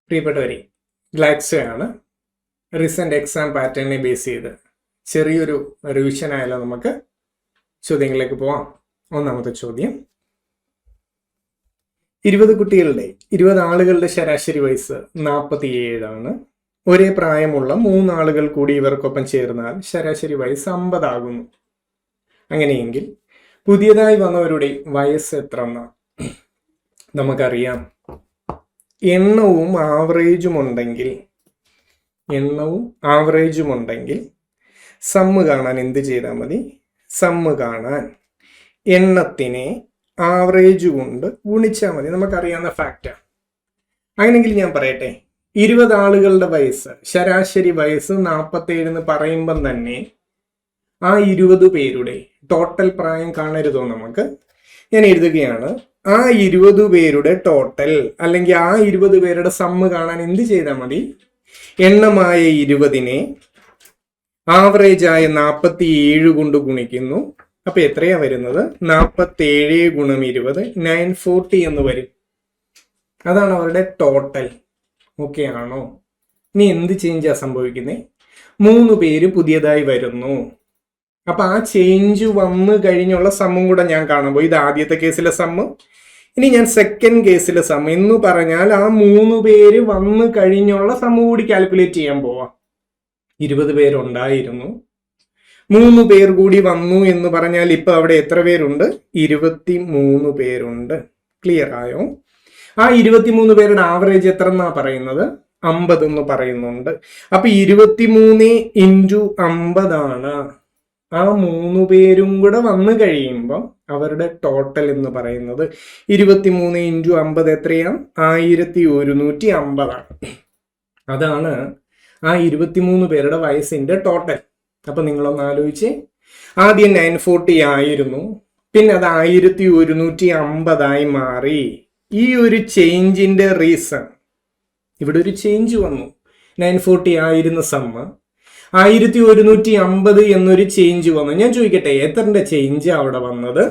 പ്രിയപ്പെട്ടവരെ, ഗ്ലാക്സോയാണ്. Recent exam പാറ്റേണിനെ base ചെയ്ത് ചെറിയൊരു റിവിഷൻ ആയാലോ നമുക്ക് ചോദ്യങ്ങളിലേക്ക് പോവാം. ഒന്നാമത്തെ ചോദ്യം, 20 കുട്ടികളുടെ 20 ആളുകളുടെ ശരാശരി വയസ്സ് 47 ആണ്. ഒരേ പ്രായമുള്ള 3 ആളുകൾ കൂടി ഇവർക്കൊപ്പം ചേർന്നാൽ ശരാശരി വയസ്സ് 50 ആകുന്നു. അങ്ങനെയെങ്കിൽ പുതിയതായി വന്നവരുടെ വയസ്സ് എത്ര എന്ന നമുക്കറിയാം. എണ്ണവും ആവറേജും ഉണ്ടെങ്കിൽ സമ്മ് കാണാൻ എന്ത് ചെയ്താൽ മതി? സമ്മ് കാണാൻ എണ്ണത്തിനെ ആവറേജ് കൊണ്ട് ഗുണിച്ചാൽ മതി. നമുക്കറിയാവുന്ന ഫാക്റ്റാണ്. അങ്ങനെയെങ്കിൽ ഞാൻ പറയട്ടെ, 20 ആളുകളുടെ വയസ്സ്, ശരാശരി വയസ്സ് 47 എന്ന് പറയുമ്പം തന്നെ ആ 20 പേരുടെ ടോട്ടൽ പ്രായം കാണരുതോ നമുക്ക്? ഞാൻ എഴുതുകയാണ്, ആ 20 പേരുടെ ടോട്ടൽ അല്ലെങ്കിൽ ആ 20 പേരുടെ സമ്മ് കാണാൻ എന്ത് ചെയ്താൽ മതി? എണ്ണമായ 20നെ ആവറേജായ 47 കൊണ്ട് ഗുണിക്കുന്നു. അപ്പൊ എത്രയാ വരുന്നത്? 47 ഗുണം 20 940 എന്ന് വരും. അതാണ് അവരുടെ ടോട്ടൽ. ഓക്കെ ആണോ? ഇനി എന്ത് ചേഞ്ചാ സംഭവിക്കുന്നത്? 3 പേര് പുതിയതായി വരുന്നു. അപ്പൊ ആ ചേഞ്ച് വന്നു കഴിഞ്ഞുള്ള സമ്മും കൂടെ ഞാൻ കാണാൻ പോയി. ഇത് ആദ്യത്തെ കേസിലെ സമ്മ്. ഇനി ഞാൻ സെക്കൻഡ് കേസിലെ സമ്മ് എന്ന് പറഞ്ഞാൽ ആ 3 പേര് വന്നു കഴിഞ്ഞുള്ള സമ്മ് കൂടി കാൽക്കുലേറ്റ് ചെയ്യാൻ പോവാം. 20 പേരുണ്ടായിരുന്നു, 3 പേർ കൂടി വന്നു എന്ന് പറഞ്ഞാൽ ഇപ്പൊ അവിടെ എത്ര പേരുണ്ട്? 23 പേരുണ്ട്. ക്ലിയർ ആയോ? ആ 23 പേരുടെ ആവറേജ് എത്ര എന്നാ പറയുന്നത്? 50 എന്ന് പറയുന്നുണ്ട്. അപ്പൊ 23 ഇൻറ്റു 50 ആണ്. ആ 3 പേരും കൂടെ വന്നു കഴിയുമ്പോൾ അവരുടെ ടോട്ടൽ എന്ന് പറയുന്നത് 23 ഇൻറ്റു 50 എത്രയാണ്? 1150 ആണ്. അതാണ് ആ 23 പേരുടെ വയസ്സിന്റെ ടോട്ടൽ. അപ്പൊ നിങ്ങളൊന്ന് ആലോചിച്ച്, ആദ്യം 940 ആയിരുന്നു, പിന്നെ അത് 1150 മാറി. ഈ ഒരു ചേഞ്ചിന്റെ റീസൺ, ഇവിടെ ഒരു ചേഞ്ച് വന്നു. 940 ആയിരുന്ന സമ്മ് 1150 എന്നൊരു ചേഞ്ച് വന്നു. ഞാൻ ചോദിക്കട്ടെ, എത്രന്റെ ചേഞ്ച് അവിടെ വന്നത്?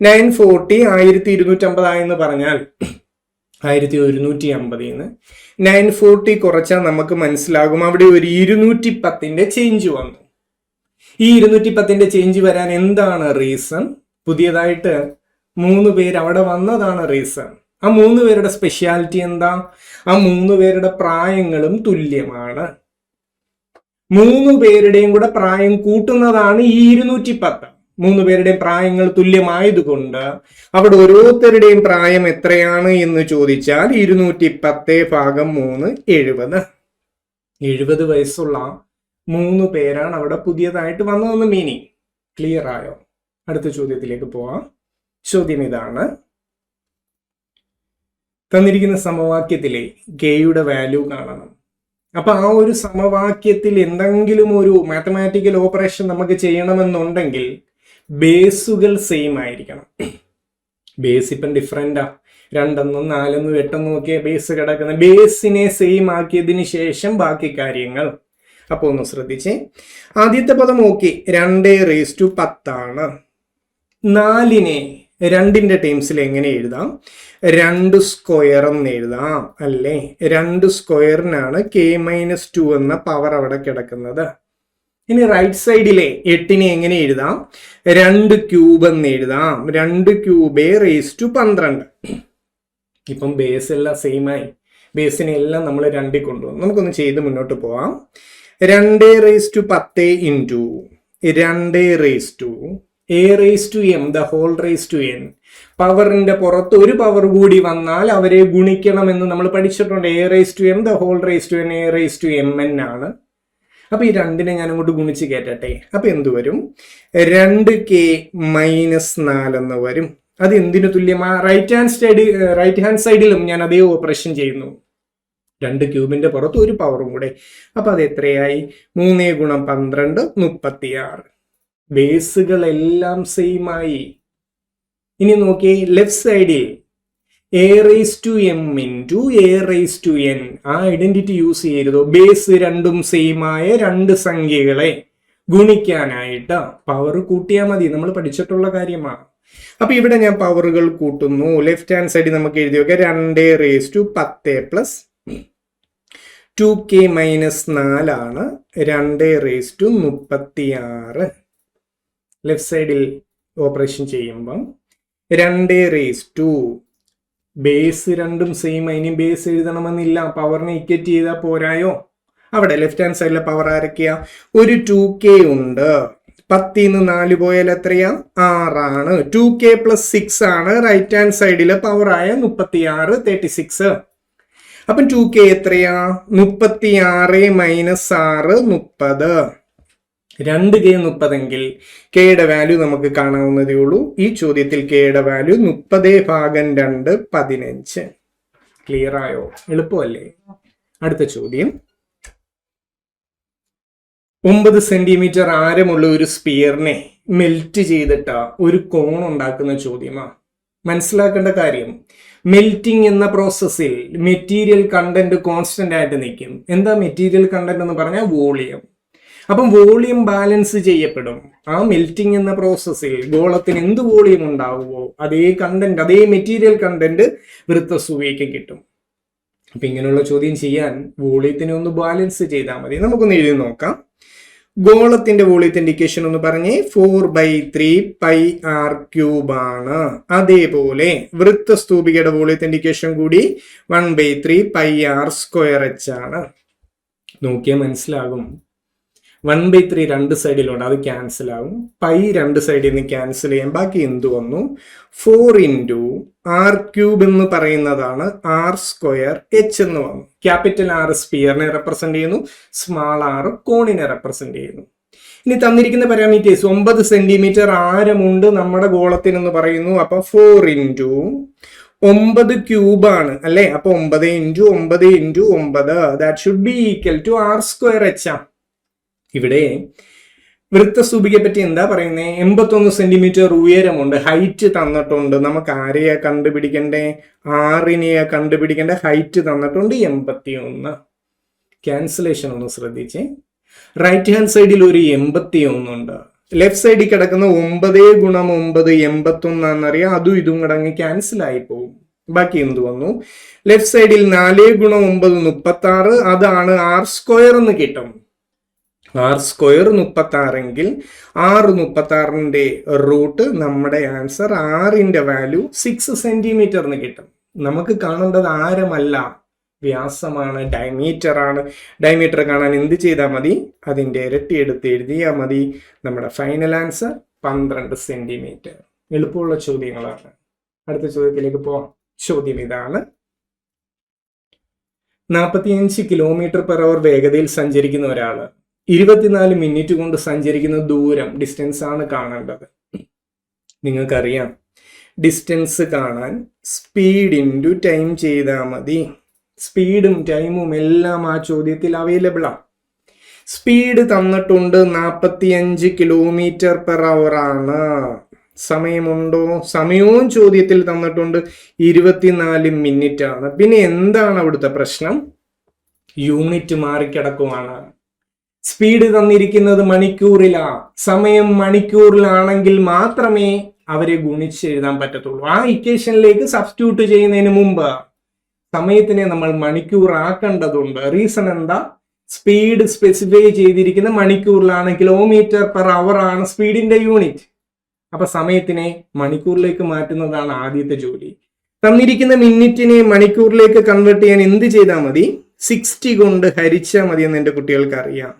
940 1250 ആയെന്ന് പറഞ്ഞാൽ 1150 940 കുറച്ചാൽ നമുക്ക് മനസ്സിലാകും അവിടെ ഒരു 210ന്റെ ചേഞ്ച് വന്നു. ഈ 210ന്റെ ചേഞ്ച് വരാൻ എന്താണ് റീസൺ? പുതിയതായിട്ട് 3 പേര് അവിടെ വന്നതാണ് റീസൺ. ആ 3 പേരുടെ സ്പെഷ്യാലിറ്റി എന്താ? ആ 3 പേരുടെ പ്രായങ്ങളും തുല്യമാണ്. 3 പേരുടെയും കൂടെ പ്രായം കൂട്ടുന്നതാണ് ഈ 210. 3 പേരുടെയും പ്രായങ്ങൾ തുല്യമായതുകൊണ്ട് അവിടെ ഓരോരുത്തരുടെയും പ്രായം എത്രയാണ് എന്ന് ചോദിച്ചാൽ 210 ഭാഗം 3 70. 70 വയസ്സുള്ള 3 പേരാണ് അവിടെ പുതിയതായിട്ട് വന്നതെന്ന് മീനിങ്. ക്ലിയർ ആയോ? അടുത്ത ചോദ്യത്തിലേക്ക് പോവാം. ചോദ്യം ഇതാണ്, തന്നിരിക്കുന്ന സമവാക്യത്തിലെ കെയുടെ വാല്യൂ കാണണം. അപ്പൊ ആ ഒരു സമവാക്യത്തിൽ എന്തെങ്കിലും ഒരു മാത്തമാറ്റിക്കൽ ഓപ്പറേഷൻ നമുക്ക് ചെയ്യണമെന്നുണ്ടെങ്കിൽ ബേസുകൾ സെയിം ആയിരിക്കണം. ബേസ് ഇപ്പം ഡിഫറെന്റാ, 2 4 8 ഒക്കെ ബേസ് കിടക്കുന്ന. ബേസിനെ സെയിം ആക്കിയതിന് ശേഷം ബാക്കി കാര്യങ്ങൾ. അപ്പൊ ഒന്ന് ശ്രദ്ധിച്ചേ. ആദ്യത്തെ പദം ഓക്കെ, 2⁻10 ആണ്. 4നെ 2ന്റെ ടേംസിൽ എങ്ങനെ എഴുതാം? 2 സ്ക്വയർ എന്ന് എഴുതാം അല്ലേ? 2 സ്ക്വയറിനാണ് k-2 എന്ന പവർ അവിടെ കിടക്കുന്നത്. ഇനി റൈറ്റ് സൈഡിലെ 8നെ എങ്ങനെ എഴുതാം? 2 ക്യൂബ് എന്ന് എഴുതാം. 2 ക്യൂബ് (12). ഇപ്പം ബേസ് എല്ലാം സെയിം ആയി. ബേസിനെ എല്ലാം നമ്മൾ 2ൽ കൊണ്ടുവന്നു. നമുക്കൊന്ന് ചെയ്ത് മുന്നോട്ട് പോവാം. 2⁻10 ഇൻറ്റു 2⁻m⁴n. പവറിന്റെ പുറത്ത് ഒരു പവർ കൂടി വന്നാൽ അവരെ ഗുണിക്കണമെന്ന് നമ്മൾ പഠിച്ചിട്ടുണ്ട്. a⁻m⁴n a⁻mn ആണ്. അപ്പൊ ഈ 2നെ ഞാൻ അങ്ങോട്ട് ഗുണിച്ച് കയറ്റട്ടെ. അപ്പൊ എന്ത് വരും? 2k-4 എന്ന് വരും. അത് എന്തിനു തുല്യമാ? റൈറ്റ് ഹാൻഡ് സൈഡിലും ഞാൻ അതേ ഓപ്പറേഷൻ ചെയ്യുന്നു. 2 ക്യൂബിന്റെ പുറത്ത് ഒരു പവറും കൂടെ. അപ്പൊ അത് എത്രയായി? 3 × 12 36. ബേസുകളെല്ലാം സെയിം ആയി. ഇനി നോക്കിയേ, ലെഫ്റ്റ് സൈഡിൽ a⁻m × a⁻n. ആ ഐഡന്റിറ്റി യൂസ് ചെയ്യരുതോ? ബേസ് രണ്ടും സെയിം ആയ 2 സംഖ്യകളെ ഗുണിക്കാനായിട്ട് പവർ കൂട്ടിയാൽ മതി. നമ്മൾ പഠിച്ചിട്ടുള്ള കാര്യമാണ്. അപ്പൊ ഇവിടെ ഞാൻ പവറുകൾ കൂട്ടുന്നു. ലെഫ്റ്റ് ഹാൻഡ് സൈഡിൽ നമുക്ക് എഴുതി വെക്കാം 2⁻10 + 2k മൈനസ് 4 ആണ് 2�36. ലെഫ്റ്റ് സൈഡിൽ ഓപ്പറേഷൻ ചെയ്യുമ്പം 2 ബേസ് രണ്ടും സെയിം, ഇനി ബേസ് എഴുതണമെന്നില്ല, പവറിനെ ഇക്വേറ്റ് ചെയ്താൽ പോരായോ? അവിടെ ലെഫ്റ്റ് ഹാൻഡ് സൈഡിലെ പവർ ആരൊക്കെയാ? ഒരു 2k ഉണ്ട്. 10 4 പോയാൽ എത്രയാ? 6 ആണ്. 2k + 6 ആണ് റൈറ്റ് ഹാൻഡ് സൈഡിലെ പവറായ 36, 36. അപ്പം 2k എത്രയാ? 36 മൈനസ് 6 30. 2k 30 എങ്കിൽ കെയുടെ വാല്യൂ നമുക്ക് കാണാവുന്നതേ ഉള്ളൂ. ഈ ചോദ്യത്തിൽ കെയുടെ വാല്യൂ 30/2 15. ക്ലിയർ ആയോ? എളുപ്പമല്ലേ? അടുത്ത ചോദ്യം, 9 സെന്റിമീറ്റർ ആരമുള്ള ഒരു സ്പിയറിനെ മെൽറ്റ് ചെയ്തിട്ട ഒരു കോൺ ഉണ്ടാക്കുന്ന ചോദ്യമാ. മനസ്സിലാക്കേണ്ട കാര്യം, മെൽറ്റിംഗ് എന്ന പ്രോസസ്സിൽ മെറ്റീരിയൽ കണ്ടന്റ് കോൺസ്റ്റന്റ് ആയിട്ട് നിൽക്കും. എന്താ മെറ്റീരിയൽ കണ്ടന്റ് എന്ന് പറഞ്ഞാൽ വോളിയം. അപ്പം വോളിയം ബാലൻസ് ചെയ്യപ്പെടും. ആ മെൽറ്റിംഗ് എന്ന പ്രോസസ്സിൽ ഗോളത്തിന് എന്ത് വോളിയം ഉണ്ടാവുമോ അതേ കണ്ടന്റ്, അതേ മെറ്റീരിയൽ കണ്ടന്റ് വൃത്തസുവിക്ക് കിട്ടും. അപ്പൊ ഇങ്ങനെയുള്ള ചോദ്യം ചെയ്യാൻ വോളിയത്തിനെ ഒന്ന് ബാലൻസ് ചെയ്താൽ മതി. നമുക്കൊന്ന് എഴുതി നോക്കാം. ഗോളത്തിന്റെ വോളിയത്തിന്റെ ഇക്വേഷൻ ഒന്ന് പറഞ്ഞേ. 4/3 πr³ ആണ്. അതേപോലെ വൃത്തസ്തൂപികയുടെ വോളിയത്തിന്റെ ഇക്വേഷൻ കൂടി 1/3 πr²h ആണ്. നോക്കിയാൽ മനസ്സിലാകും. 1/3 രണ്ട് സൈഡിലുണ്ട്, അത് ക്യാൻസൽ ആവും. പൈ രണ്ട് സൈഡിൽ നിന്ന് ക്യാൻസൽ ചെയ്യാൻ ബാക്കി എന്ത് വന്നു? 4 r³ എന്ന് പറയുന്നതാണ് r²h എന്ന് വന്നു. ക്യാപിറ്റൽ R സ്പിയറിനെ റെപ്രസെന്റ് ചെയ്യുന്നു, സ്മാൾ r കോണിനെ റെപ്രസെന്റ് ചെയ്യുന്നു. ഇനി തന്നിരിക്കുന്ന പാരാമീറ്റേഴ്സ്, 9 സെന്റിമീറ്റർ ആരമുണ്ട് നമ്മുടെ ഗോളത്തിന് എന്ന് പറയുന്നു. അപ്പൊ 4 × 9³ ആണ് അല്ലെ? അപ്പൊ 9 × 9 × 9 that should be equal to r²h. ഇവിടെ വൃത്തസ്തൂപികയെ പറ്റി എന്താ പറയുന്നത്? 81 സെന്റിമീറ്റർ ഉയരമുണ്ട്, ഹൈറ്റ് തന്നിട്ടുണ്ട്. നമുക്ക് ആരെയാ കണ്ടുപിടിക്കണ്ടേ? ആറിനെയാ കണ്ടുപിടിക്കേണ്ട. ഹൈറ്റ് തന്നിട്ടുണ്ട് 81. ക്യാൻസലേഷൻ ഒന്ന് ശ്രദ്ധിച്ചേ. റൈറ്റ് ഹാൻഡ് സൈഡിൽ ഒരു 81 ഉണ്ട്. ലെഫ്റ്റ് സൈഡിൽ കിടക്കുന്ന 9 × 9 81 ആണെന്നറിയാം. അതും ഇതും കിടങ്ങി ക്യാൻസൽ ആയി പോകും. ബാക്കി എന്ത് വന്നു? ലെഫ്റ്റ് സൈഡിൽ 4 × 9 36, അതാണ് r² എന്ന് കിട്ടും. r² 36 എങ്കിൽ r36ന്റെ റൂട്ട് നമ്മുടെ ആൻസർ r-ന്റെ വാല്യൂ 6 സെന്റിമീറ്റർ എന്ന് കിട്ടും. നമുക്ക് കാണേണ്ടത് ആരമല്ല, വ്യാസമാണ്, ഡയമീറ്റർ ആണ്. ഡയമീറ്റർ കാണാൻ എന്ത് ചെയ്താൽ മതി? അതിന്റെ ഇരട്ടി എടുത്ത് എഴുതിയാൽ മതി. നമ്മുടെ ഫൈനൽ ആൻസർ 12 സെന്റിമീറ്റർ. എളുപ്പമുള്ള ചോദ്യങ്ങളാണ്. അടുത്ത ചോദ്യത്തിലേക്ക് പോവാം. ചോദ്യം ഇതാണ്. 45 km/h വേഗതയിൽ സഞ്ചരിക്കുന്ന ഒരാള് 24 മിനിറ്റ് കൊണ്ട് സഞ്ചരിക്കുന്ന ദൂരം, ഡിസ്റ്റൻസ് ആണ് കാണേണ്ടത്. നിങ്ങൾക്കറിയാം, ഡിസ്റ്റൻസ് കാണാൻ സ്പീഡ് ഇൻറ്റു ടൈം ചെയ്താൽ മതി. സ്പീഡും ടൈമും എല്ലാം ആ ചോദ്യത്തിൽ അവൈലബിൾ ആണ്. സ്പീഡ് തന്നിട്ടുണ്ട് 45 km/h ആണ്. സമയമുണ്ടോ? സമയവും ചോദ്യത്തിൽ തന്നിട്ടുണ്ട് 24 മിനിറ്റ് ആണ്. പിന്നെ എന്താണ് അവിടുത്തെ പ്രശ്നം? യൂണിറ്റ് മാറിക്കിടക്കുവാണ്. സ്പീഡ് തന്നിരിക്കുന്നത് മണിക്കൂറിലാ, സമയം മണിക്കൂറിലാണെങ്കിൽ മാത്രമേ അവരെ ഗുണിച്ചെഴുതാൻ പറ്റത്തുള്ളൂ. ആ ഇക്വേഷനിലേക്ക് സബ്സ്റ്റിറ്റ്യൂട്ട് ചെയ്യുന്നതിന് മുമ്പ് സമയത്തിനെ നമ്മൾ മണിക്കൂർ ആക്കേണ്ടതുണ്ട്. റീസൺ എന്താ? സ്പീഡ് സ്പെസിഫൈ ചെയ്തിരിക്കുന്ന മണിക്കൂറിലാണ്, km/h ആണ് സ്പീഡിന്റെ യൂണിറ്റ്. അപ്പൊ സമയത്തിനെ മണിക്കൂറിലേക്ക് മാറ്റുന്നതാണ് ആദ്യത്തെ ജോലി. തന്നിരിക്കുന്ന മിനിറ്റിനെ മണിക്കൂറിലേക്ക് കൺവേർട്ട് ചെയ്യാൻ എന്ത് ചെയ്താൽ മതി? 60 കൊണ്ട് ഹരിച്ചാൽ മതി എന്ന് എൻ്റെ കുട്ടികൾക്ക് അറിയാം.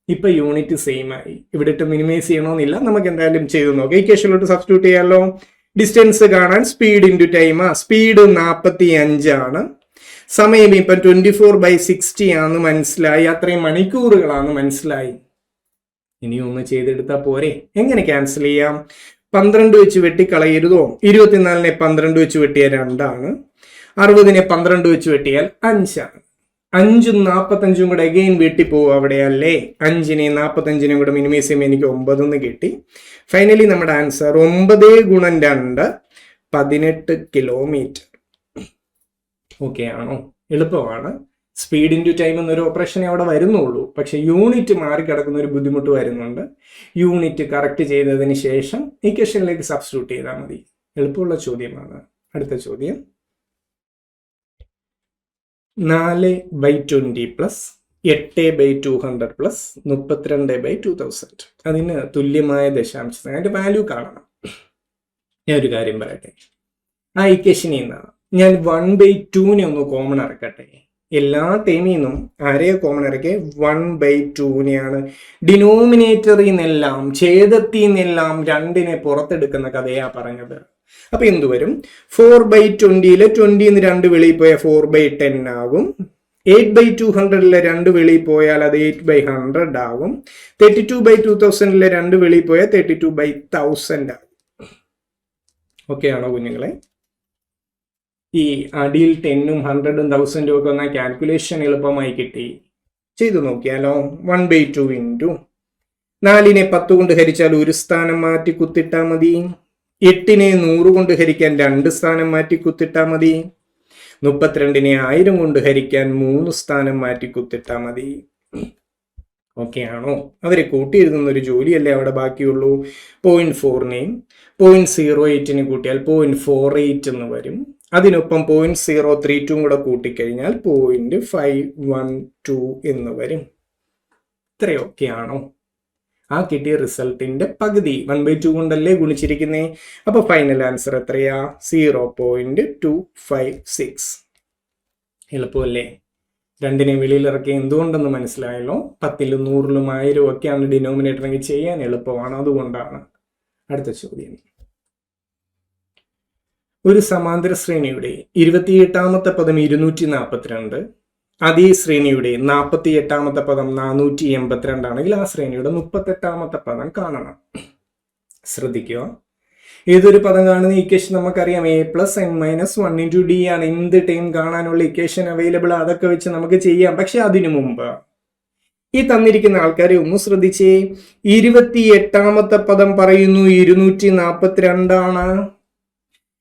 ഇപ്പൊ യൂണിറ്റ് സെയിം ആയി. ഇവിടെ ഇട്ട് മിനിമൈസ് ചെയ്യണമെന്നില്ല, നമുക്ക് എന്തായാലും ചെയ്തു നോക്കാം. ഇക്വേഷനിലോട്ട് സബ്സ്റ്റിറ്റ്യൂട്ട് ചെയ്യാമല്ലോ. ഡിസ്റ്റൻസ് കാണാൻ സ്പീഡ് ഇൻറ്റു ടൈം. സ്പീഡ് 45 ആണ്. സമയം ഇപ്പം 24/60 ആണെന്ന് മനസ്സിലായി. അത്രയും മണിക്കൂറുകളാണെന്ന് മനസ്സിലായി. ഇനി ഒന്ന് ചെയ്തെടുത്താൽ പോരെ? എങ്ങനെ ക്യാൻസൽ ചെയ്യാം? 12 വെച്ച് വെട്ടിക്കളയരുതോ? 24നെ 12 വെച്ച് വെട്ടിയാൽ 2 ആണ്. 60നെ 12 വെച്ച് വെട്ടിയാൽ 5 ആണ്. 5ഉം 45ഉം കൂടെ അഗെയിൻ വെട്ടിപ്പോവും അവിടെ അല്ലേ? 5നെ 45നും കൂടെ മിനിമൈസ് ചെയ്യുമ്പോൾ എനിക്ക് 9 എന്ന് കിട്ടി. ഫൈനലി നമ്മുടെ ആൻസർ 9 × 2 18 കിലോമീറ്റർ. ഓക്കെ ആണോ? എളുപ്പമാണ്. സ്പീഡ് ഇൻറ്റു ടൈം എന്നൊരു ഓപ്പറേഷനെ അവിടെ വരുന്നുള്ളൂ. പക്ഷെ യൂണിറ്റ് മാറിക്കിടക്കുന്ന ഒരു ബുദ്ധിമുട്ട് വരുന്നുണ്ട്. യൂണിറ്റ് കറക്റ്റ് ചെയ്തതിന് ശേഷം ഇക്വേഷനിലേക്ക് സബ്സ്റ്റിറ്റ്യൂട്ട് ചെയ്താൽ മതി. എളുപ്പമുള്ള ചോദ്യമാണ്. അടുത്ത ചോദ്യം. 4/20 പ്ലസ് 8/200 പ്ലസ് 32/2000. അതിന് തുല്യമായ ദശാംശം അതിന്റെ വാല്യൂ കാണണം. ഞാൻ ഒരു കാര്യം പറയട്ടെ, ആ ഇക്വേഷനിൽ നിന്നാണ് ഞാൻ 1/2 ഒന്ന് കോമൺ ഇറക്കട്ടെ. എല്ലാ ടൈമിൽ നിന്നും ആരെയോ കോമൺ ഇറക്കിയ 1/2 ഡിനോമിനേറ്ററിൽ നിന്നെല്ലാം ഛേദത്തിൽ നിന്നെല്ലാം 2 പുറത്തെടുക്കുന്ന കഥയാ പറഞ്ഞത്. അപ്പൊ എന്ത് വരും? 4/20 20 2 വെളിയിൽ പോയാൽ 4/10 ആകും. 8/200 2 വെളിയിൽ പോയാൽ അത് 8/100 ആകും. 32/2000 2 വെളിയിൽ പോയാൽ 32/1000 ആകും. ഓക്കെ ആണോ കുഞ്ഞുങ്ങളെ? ഈ അടിയിൽ 10ഉം 100ഉം 1000ഉം ഒക്കെ വന്നാൽ കാൽക്കുലേഷൻ എളുപ്പമായി കിട്ടി. ചെയ്തു നോക്കിയാലോ? 1/2 ഇൻറ്റു 4നെ 10 കൊണ്ട് ഹരിച്ചാൽ 1 സ്ഥാനം മാറ്റി കുത്തിട്ടാൽ മതി. 8നെ 100 കൊണ്ട് ഹരിക്കാൻ 2 സ്ഥാനം മാറ്റി കുത്തിട്ടാൽ മതി. 32നെ 1000 കൊണ്ട് ഹരിക്കാൻ 3 സ്ഥാനം മാറ്റി കുത്തിട്ടാൽ മതി. ഓക്കെ ആണോ? അവരെ കൂട്ടി എഴുതുന്ന ഒരു ജോലിയല്ലേ അവിടെ ബാക്കിയുള്ളൂ. 0.4നെയും 0.08നെ കൂട്ടിയാൽ 0.48 എന്ന് വരും. അതിനൊപ്പം 0.032 കൂടെ കൂട്ടിക്കഴിഞ്ഞാൽ 0.512 എന്ന് വരും. ഇത്രയൊക്കെ ആണോ? ആ കിട്ടിയ റിസൾട്ടിന്റെ പകുതി 1/2 കൊണ്ടല്ലേ ഗുണിച്ചിരിക്കുന്നേ. അപ്പൊ ഫൈനൽ ആൻസർ എത്രയാ? 0.256. എളുപ്പമല്ലേ? 2നെ വെളിയിലിറക്കി എന്തുകൊണ്ടെന്ന് മനസ്സിലായല്ലോ. 10ലും 100ലും 1000 ഒക്കെയാണ് ഡിനോമിനേറ്റർ എങ്കിൽ ചെയ്യാൻ എളുപ്പമാണ്, അതുകൊണ്ടാണ്. അടുത്ത ചോദ്യം. ഒരു സമാന്തര ശ്രേണിയുടെ 28ാമത്തെ പദം 242, അതേ ശ്രേണിയുടെ 48ാമത്തെ പദം 482 ആണെങ്കിൽ ആ ശ്രേണിയുടെ 38ാമത്തെ പദം കാണണം. ശ്രദ്ധിക്കുക, ഏതൊരു പദം കാണുന്ന ഇക്വേഷൻ നമുക്കറിയാം. a+n-1 × d ആണ് എന്ത് ടൈം കാണാനുള്ള ഇക്വേഷൻ അവൈലബിൾ. അതൊക്കെ വെച്ച് നമുക്ക് ചെയ്യാം. പക്ഷെ അതിനു മുമ്പ് ഈ തന്നിരിക്കുന്ന ആൾക്കാരെ ഒന്ന് ശ്രദ്ധിച്ചേ. 28ാമത്തെ പദം പറയുന്നു 242 ആണ്.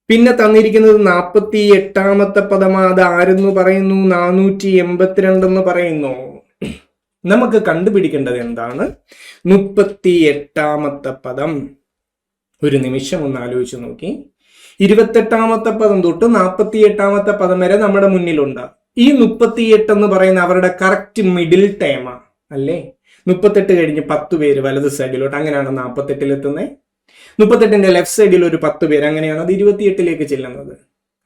പിന്നെ തന്നിരിക്കുന്നത് 48ാമത്തെ പദം, അത് ആരെന്ന് പറയുന്നു? 482 എന്ന് പറയുന്നു. നമുക്ക് കണ്ടുപിടിക്കേണ്ടത് എന്താണ്? 38ാമത്തെ പദം. ഒരു നിമിഷം ഒന്ന് ആലോചിച്ച് നോക്കി. 28ാമത്തെ പദം തൊട്ട് 48ാമത്തെ പദം വരെ നമ്മുടെ മുന്നിലുണ്ട്. ഈ 38 എന്ന് പറയുന്ന അവരുടെ കറക്റ്റ് മിഡിൽ ടൈമാ അല്ലേ? 38 കഴിഞ്ഞ് 10 പേര് വലത് സൈഡിലോട്ട്, അങ്ങനെയാണ് 48ൽ എത്തുന്നത്. 38ന്റെ ലെഫ്റ്റ് സൈഡിൽ ഒരു 10 പേര്, അങ്ങനെയാണ് അത് 28ലേക്ക് ചെല്ലുന്നത്.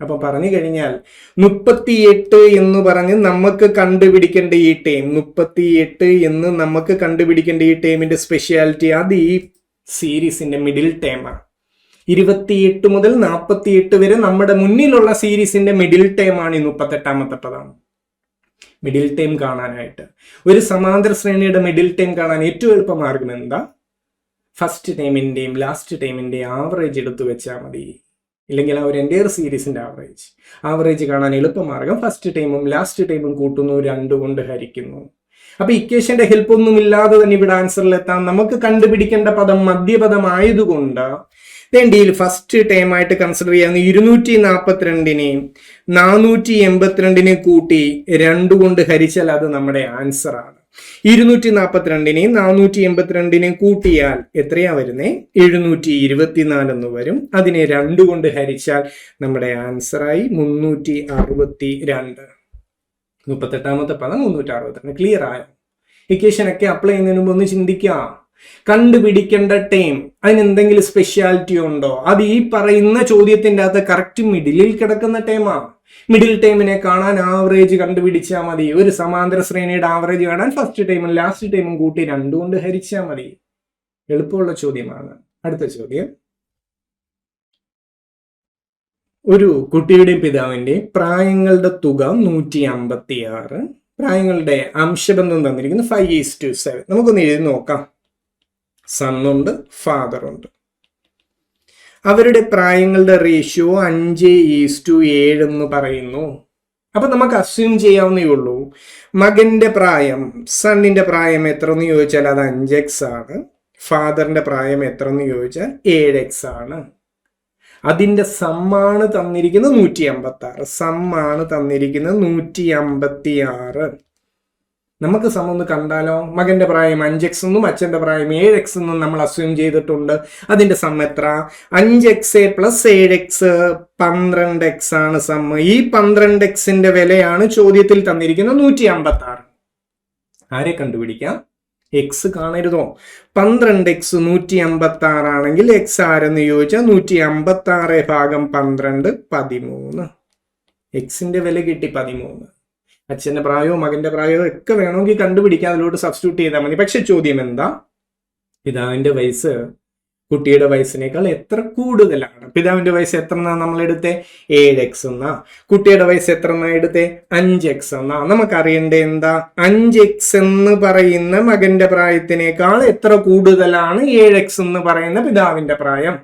അപ്പൊ പറഞ്ഞു കഴിഞ്ഞാൽ 38 എന്ന് പറഞ്ഞ് നമുക്ക് കണ്ടുപിടിക്കേണ്ട ഈ ടൈം, 38 എന്ന് നമുക്ക് കണ്ടുപിടിക്കേണ്ട ഈ ടൈമിന്റെ സ്പെഷ്യാലിറ്റി അത് ഈ സീരീസിന്റെ മിഡിൽ ടൈമാണ്. 28 മുതൽ 48 വരെ നമ്മുടെ മുന്നിലുള്ള സീരീസിന്റെ മിഡിൽ ടൈമാണ് ഈ 38ാമത്തെ പദം. മിഡിൽ ടൈം കാണാനായിട്ട്, ഒരു സമാന്തര ശ്രേണിയുടെ മിഡിൽ ടൈം കാണാൻ ഏറ്റവും എളുപ്പ മാർഗം എന്താ? ഫസ്റ്റ് ടൈമിന്റെയും ലാസ്റ്റ് ടൈമിന്റെയും ആവറേജ് എടുത്തു വെച്ചാൽ മതി. ഇല്ലെങ്കിൽ ആ ഒരു എൻറ്റയർ സീരീസിന്റെ ആവറേജ് കാണാൻ എളുപ്പമാർഗം ഫസ്റ്റ് ടൈമും ലാസ്റ്റ് ടൈമും കൂട്ടുന്നു, 2 കൊണ്ട് ഹരിക്കുന്നു. അപ്പൊ ഇക്വേഷന്റെ ഹെൽപ്പ് ഒന്നും ഇല്ലാതെ തന്നെ ഇവിടെ ആൻസറിൽ എത്താം. നമുക്ക് കണ്ടുപിടിക്കേണ്ട പദം മധ്യപദം ആയതുകൊണ്ട് വേണ്ടിയിൽ ഫസ്റ്റ് ടൈം ആയിട്ട് കൺസിഡർ ചെയ്യാവുന്ന 242നെ 482നെ കൂട്ടി 2 കൊണ്ട് ഹരിച്ചാൽ അത് നമ്മുടെ ആൻസർ ആണ്. 242നെ 482നെ കൂട്ടിയാൽ എത്രയാ വരുന്നേ? 724 എന്ന് വരും. അതിനെ 2 കൊണ്ട് ഹരിച്ചാൽ നമ്മുടെ ആൻസറായി 362. 38ാമത്തെ പദം 362. ക്ലിയർ ആയോ? ഇക്വേഷൻ ഒക്കെ അപ്ലൈ ചെയ്യുന്നതിന് മുമ്പ് ഒന്ന് ചിന്തിക്കാം. കണ്ടുപിടിക്കേണ്ട ടൈം അതിനെന്തെങ്കിലും സ്പെഷ്യാലിറ്റി ഉണ്ടോ? അത് ഈ പറയുന്ന ചോദ്യത്തിന്റെ അകത്ത് കറക്റ്റ് മിഡിലിൽ കിടക്കുന്ന ടൈമാ. മിഡിൽ ടൈമിനെ കാണാൻ ആവറേജ് കണ്ടുപിടിച്ചാൽ മതി. ഒരു സമാന്തര ശ്രേണിയുടെ ആവറേജ് കാണാൻ ഫസ്റ്റ് ടൈമും ലാസ്റ്റ് ടൈമും കൂട്ടി 2 കൊണ്ട് ഹരിച്ചാൽ മതി. എളുപ്പമുള്ള ചോദ്യമാണ്. അടുത്ത ചോദ്യം. ഒരു കുട്ടിയുടെയും പിതാവിന്റെയും പ്രായങ്ങളുടെ തുക 156. പ്രായങ്ങളുടെ അംശബന്ധം തന്നിരിക്കുന്നു 5:7. നമുക്കൊന്ന് എഴുതി നോക്കാം. സണ്ണുണ്ട്, ഫാദറുണ്ട്. അവരുടെ പ്രായങ്ങളുടെ റേഷ്യോ 5:7 എന്ന് പറയുന്നു. അപ്പൊ നമുക്ക് അസ്യൂം ചെയ്യാവുന്നേ ഉള്ളൂ. മകന്റെ പ്രായം, സണ്ണിന്റെ പ്രായം എത്ര എന്ന് ചോദിച്ചാൽ അത് 5x ആണ്. ഫാദറിന്റെ പ്രായം എത്ര എന്ന് ചോദിച്ചാൽ 7x ആണ്. അതിന്റെ സമ്മാണ് തന്നിരിക്കുന്നത് 156. സമ്മാണ് തന്നിരിക്കുന്നത് 156. നമുക്ക് സമം ഒന്ന് കണ്ടാലോ? മകന്റെ പ്രായം 5x എന്നും അച്ഛന്റെ പ്രായം 7x എന്നും നമ്മൾ അസ്യൂം ചെയ്തിട്ടുണ്ട്. അതിന്റെ സം എത്ര? 5x + 7x 12x ആണ് സം. ഈ 12xന്റെ വിലയാണ് ചോദ്യത്തിൽ തന്നിരിക്കുന്നത് 156. ആരെ കണ്ടുപിടിക്കാം? എക്സ് കാണരുതോ? 12x 156 ആണെങ്കിൽ എക്സ് ആരെന്ന് ചോദിച്ചാൽ 156/12 13. എക്സിന്റെ വില കിട്ടി 13. അച്ഛന്റെ പ്രായവും മകന്റെ പ്രായവും ഒക്കെ വേണമെങ്കിൽ കണ്ടുപിടിക്കാം, അതിലോട്ട് സബ്സ്റ്റിറ്റ്യൂട്ട് ചെയ്താൽ മതി. പക്ഷെ ചോദ്യം എന്താ? പിതാവിന്റെ വയസ്സ് കുട്ടിയുടെ വയസ്സിനേക്കാൾ എത്ര കൂടുതലാണ്? പിതാവിന്റെ വയസ്സ് എത്ര എന്നാ നമ്മൾ എടുത്തേ? 7x എന്നാ. കുട്ടിയുടെ വയസ്സ് എത്ര എന്നാ എടുത്തേ? 5x എന്നാ. നമുക്കറിയണ്ടേ എന്താ? 5x എന്ന് പറയുന്ന മകന്റെ പ്രായത്തിനേക്കാൾ എത്ര കൂടുതലാണ് 7x എന്ന് പറയുന്ന പിതാവിന്റെ പ്രായം?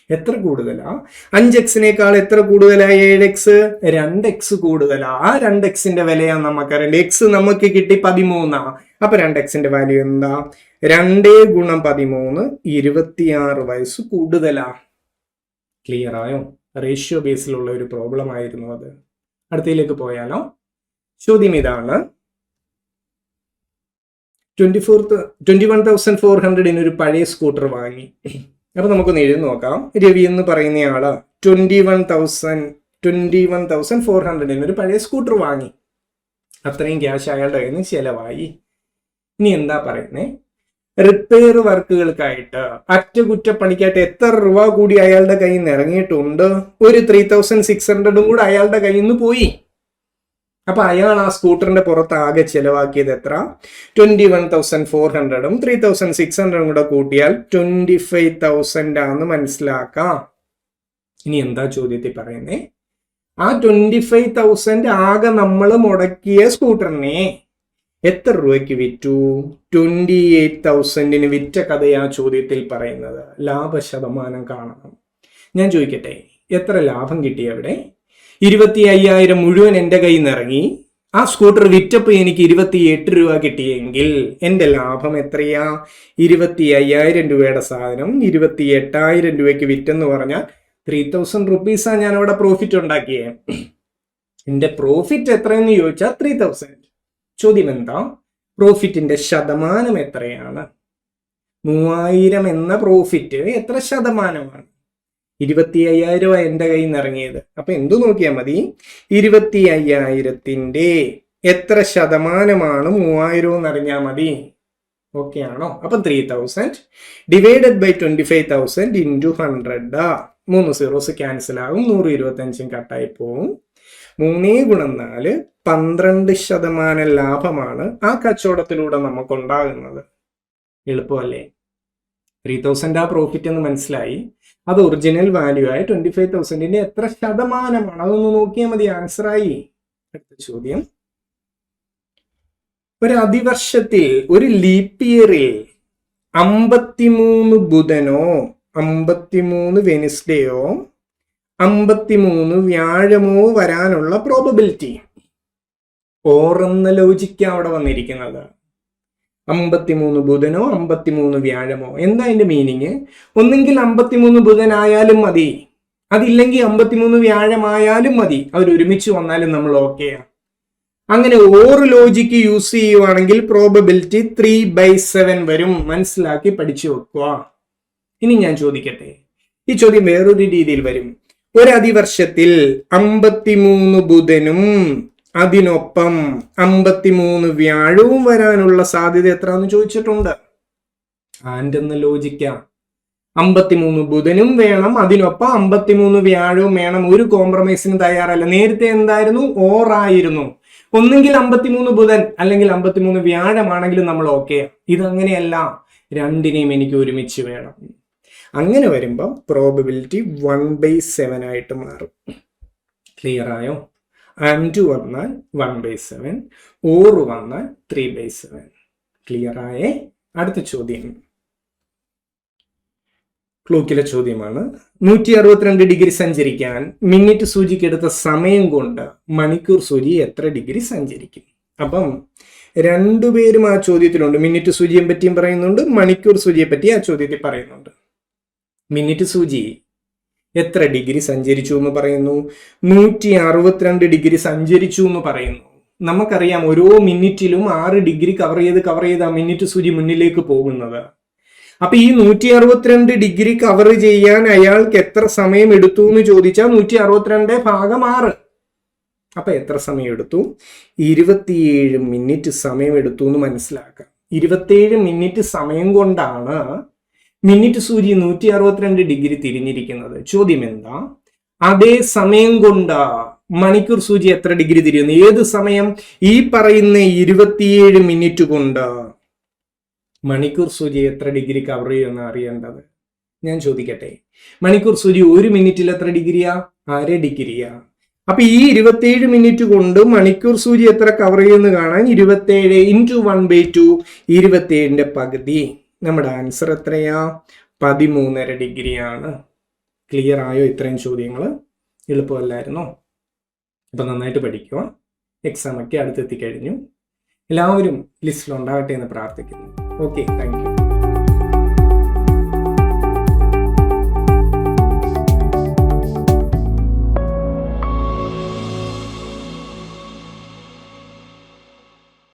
എത്ര കൂടുതലാ? 5xനേക്കാൾ എത്ര കൂടുതലാ 7x? 2x കൂടുതലാ. ആ 2xന്റെ വിലയാണ് നമുക്കറിയണ്ടേ. എക്സ് നമുക്ക് കിട്ടി 13. അപ്പൊ 2xന്റെ വാല്യൂ എന്താ? 2 × 13 26 വയസ്സ് കൂടുതലാ. ക്ലിയർ ആയോ? റേഷ്യോ ബേസിലുള്ള ഒരു പ്രോബ്ലം ആയിരുന്നു അത്. അടുത്തയിലേക്ക് പോയാലോ? ചോദ്യം ഇതാണ്. 21,400 ഒരു പഴയ സ്കൂട്ടർ വാങ്ങി. അപ്പൊ നമുക്കൊന്ന് എഴുതി നോക്കാം. രവി എന്ന് പറയുന്നയാള് 21,400 ഒരു പഴയ സ്കൂട്ടർ വാങ്ങി. അത്രയും ക്യാഷ് അയാളുടെ കയ്യിൽ നിന്ന് ചെലവായി. ഇനി എന്താ പറയുന്നേ? റിപ്പയർ വർക്കുകൾക്കായിട്ട് അറ്റകുറ്റപ്പണിക്കായിട്ട് എത്ര രൂപ കൂടി അയാളുടെ കയ്യിൽ നിന്ന് ഇറങ്ങിയിട്ടുണ്ട്? ഒരു 3,600 കൂടെ അയാളുടെ കയ്യിൽ നിന്ന് പോയി. അപ്പൊ അയാൾ ആ സ്കൂട്ടറിന്റെ പുറത്ത് ആകെ ചെലവാക്കിയത് എത്ര? 21,400 3,600 കൂടെ കൂട്ടിയാൽ 25,000 ആണെന്ന് മനസ്സിലാക്കാം. ഇനി എന്താ ചോദ്യത്തിൽ പറയുന്നേ? ആ 25,000 ആകെ നമ്മൾ മുടക്കിയ സ്കൂട്ടറിനെ എത്ര രൂപയ്ക്ക് വിറ്റു? 28,000 വിറ്റ കഥയാ ചോദ്യത്തിൽ പറയുന്നത്. ലാഭശതമാനം കാണണം. ഞാൻ ചോദിക്കട്ടെ, എത്ര ലാഭം കിട്ടി അവിടെ? 25,000 മുഴുവൻ എൻ്റെ കയ്യിൽ നിന്ന് ഇറങ്ങി. ആ സ്കൂട്ടർ വിറ്റപ്പോൾ എനിക്ക് 28 രൂപ കിട്ടിയെങ്കിൽ എൻ്റെ ലാഭം എത്രയാ? 25,000 രൂപയുടെ സാധനം 28,000 രൂപയ്ക്ക് വിറ്റെന്ന് പറഞ്ഞാൽ 3,000 റുപ്പീസാണ് ഞാൻ അവിടെ പ്രോഫിറ്റ് ഉണ്ടാക്കിയേ. എൻ്റെ പ്രോഫിറ്റ് എത്രയെന്ന് ചോദിച്ചാൽ 3,000. ചോദ്യം എന്താ? പ്രോഫിറ്റിന്റെ ശതമാനം എത്രയാണ്? 3000 എന്ന പ്രോഫിറ്റ് എത്ര ശതമാനമാണ്? 25,000 എൻ്റെ കയ്യിൽ നിന്ന് ഇറങ്ങിയത്. അപ്പൊ എന്തു നോക്കിയാൽ മതി? 25,000ന്റെ എത്ര ശതമാനമാണ് 3000 എന്ന് അറിഞ്ഞാൽ മതി. ഓക്കെ ആണോ? അപ്പൊ 3,000 divided by 25,000 into 100. 3 zeros cancel ആകും. 125 കട്ടായി പോവും. 3 × 4 12% ലാഭമാണ് ആ കച്ചവടത്തിലൂടെ നമുക്കുണ്ടാകുന്നത്. എളുപ്പമല്ലേ? 3,000 ആ പ്രോഫിറ്റ് എന്ന് മനസ്സിലായി. അത് ഒറിജിനൽ വാല്യൂ ആയി 25,000ന്റെ എത്ര ശതമാനമാണ്? അതൊന്ന് നോക്കിയാൽ മതി. ആൻസർ ആയി. അടുത്ത ചോദ്യം. ഒരു അതിവർഷത്തിൽ ഒരു ലീപ്പ് ഇയറിൽ 53 ബുധനോ 53 വെനിസ്ഡേയോ 53 വ്യാഴമോ വരാനുള്ള പ്രോബബിലിറ്റി. ഓറെന്ന ലോജിക്ക അവിടെ വന്നിരിക്കുന്നത്. 53 ബുധനോ 53 വ്യാഴമോ. എന്താ അതിന്റെ മീനിങ്? ഒന്നെങ്കിൽ 53 ബുധനായാലും മതി, അതില്ലെങ്കിൽ 53 വ്യാഴമായാലും മതി. അവരൊരുമിച്ച് വന്നാലും നമ്മൾ ഓക്കെയാണ്. അങ്ങനെ ഓർ ലോജിക്ക് യൂസ് ചെയ്യുവാണെങ്കിൽ പ്രോബബിലിറ്റി 3/7 വരും. മനസ്സിലാക്കി പഠിച്ചു വെക്കുക. ഇനി ഞാൻ ചോദിക്കട്ടെ, ഈ ചോദ്യം വേറൊരു രീതിയിൽ വരും. ഒരു അതിവർഷത്തിൽ 53 ബുധനും അതിനൊപ്പം 53 വ്യാഴവും വരാനുള്ള സാധ്യത എത്രയെന്ന് ചോദിച്ചിട്ടുണ്ട്. ആൻഡ് എന്ന ലോജിക്ക. 53 ബുധനും വേണം, അതിനൊപ്പം 53 വ്യാഴവും വേണം. ഒരു കോംപ്രമൈസിന് തയ്യാറല്ല. നേരത്തെ എന്തായിരുന്നു? ഓറായിരുന്നു. ഒന്നെങ്കിൽ 53 ബുധൻ അല്ലെങ്കിൽ 53 വ്യാഴമാണെങ്കിലും നമ്മൾ ഓക്കെ. ഇതങ്ങനെയല്ല, രണ്ടിനെയും എനിക്ക് ഒരുമിച്ച് വേണം. അങ്ങനെ വരുമ്പം പ്രോബബിലിറ്റി 1/7 ആയിട്ട് മാറും. ക്ലിയർ ആയോ? ആൻഡ് വന്നാൽ 1/7, ഓർ വന്നാൽ 3/7. ക്ലിയർ ആയേ? അടുത്ത ചോദ്യം ക്ലോക്കിലെ ചോദ്യമാണ്. 162 ഡിഗ്രി സഞ്ചരിക്കാൻ മിനിറ്റ് സൂചിക്ക് എടുത്ത സമയം കൊണ്ട് മണിക്കൂർ സൂചി എത്ര ഡിഗ്രി സഞ്ചരിക്കും? അപ്പം രണ്ടുപേരും ആ ചോദ്യത്തിലുണ്ട്. മിനിറ്റ് സൂചിയെ പറ്റിയും പറയുന്നുണ്ട്, മണിക്കൂർ സൂചിയെ പറ്റി ആ ചോദ്യത്തിൽ പറയുന്നുണ്ട്. മിനിറ്റ് സൂചി എത്ര ഡിഗ്രി സഞ്ചരിച്ചു എന്ന് പറയുന്നു? 162 ഡിഗ്രി സഞ്ചരിച്ചു എന്ന് പറയുന്നു. നമുക്കറിയാം ഓരോ മിനിറ്റിലും 6 ഡിഗ്രി കവർ ചെയ്ത് ആ മിനിറ്റ് സൂചി മുന്നിലേക്ക് പോകുന്നത്. അപ്പൊ ഈ 162 ഡിഗ്രി കവർ ചെയ്യാൻ അയാൾക്ക് എത്ര സമയം എടുത്തു എന്ന് ചോദിച്ചാൽ 162/6. അപ്പൊ എത്ര സമയം എടുത്തു? 27 മിനിറ്റ് സമയം എടുത്തു എന്ന് മനസ്സിലാക്കാം. 27 മിനിറ്റ് സമയം കൊണ്ടാണ് മിനിറ്റ് സൂചി 162 ഡിഗ്രി തിരിഞ്ഞിരിക്കുന്നത്. ചോദ്യം എന്താ? അതേ സമയം കൊണ്ട് മണിക്കൂർ സൂചി എത്ര ഡിഗ്രി തിരിയുന്നു? ഏത് സമയം? ഈ പറയുന്ന 27 മിനിറ്റ് കൊണ്ട് മണിക്കൂർ സൂചി എത്ര ഡിഗ്രി കവർ ചെയ്യുമെന്ന് അറിയേണ്ടത്. ഞാൻ ചോദിക്കട്ടെ, മണിക്കൂർ സൂചി 1 മിനിറ്റിൽ എത്ര ഡിഗ്രിയാ? 1/2 ഡിഗ്രിയാ. അപ്പൊ ഈ 27 മിനിറ്റ് കൊണ്ട് മണിക്കൂർ സൂചി എത്ര കവർ ചെയ്യുമെന്ന് കാണാൻ 27 × 1/2, 27ന്റെ പകുതി. നമ്മുടെ ആൻസർ എത്രയാ? 13.5 ഡിഗ്രിയാണ്. ക്ലിയർ ആയോ? ഇത്രയും ചോദ്യങ്ങൾ എളുപ്പമല്ലായിരുന്നോ? അപ്പൊ നന്നായിട്ട് പഠിക്കുക. എക്സാം ഒക്കെ അടുത്തെത്തിക്കഴിഞ്ഞു. എല്ലാവരും ലിസ്റ്റിലുണ്ടാകട്ടെ എന്ന് പ്രാർത്ഥിക്കുന്നു. Okay, thank you.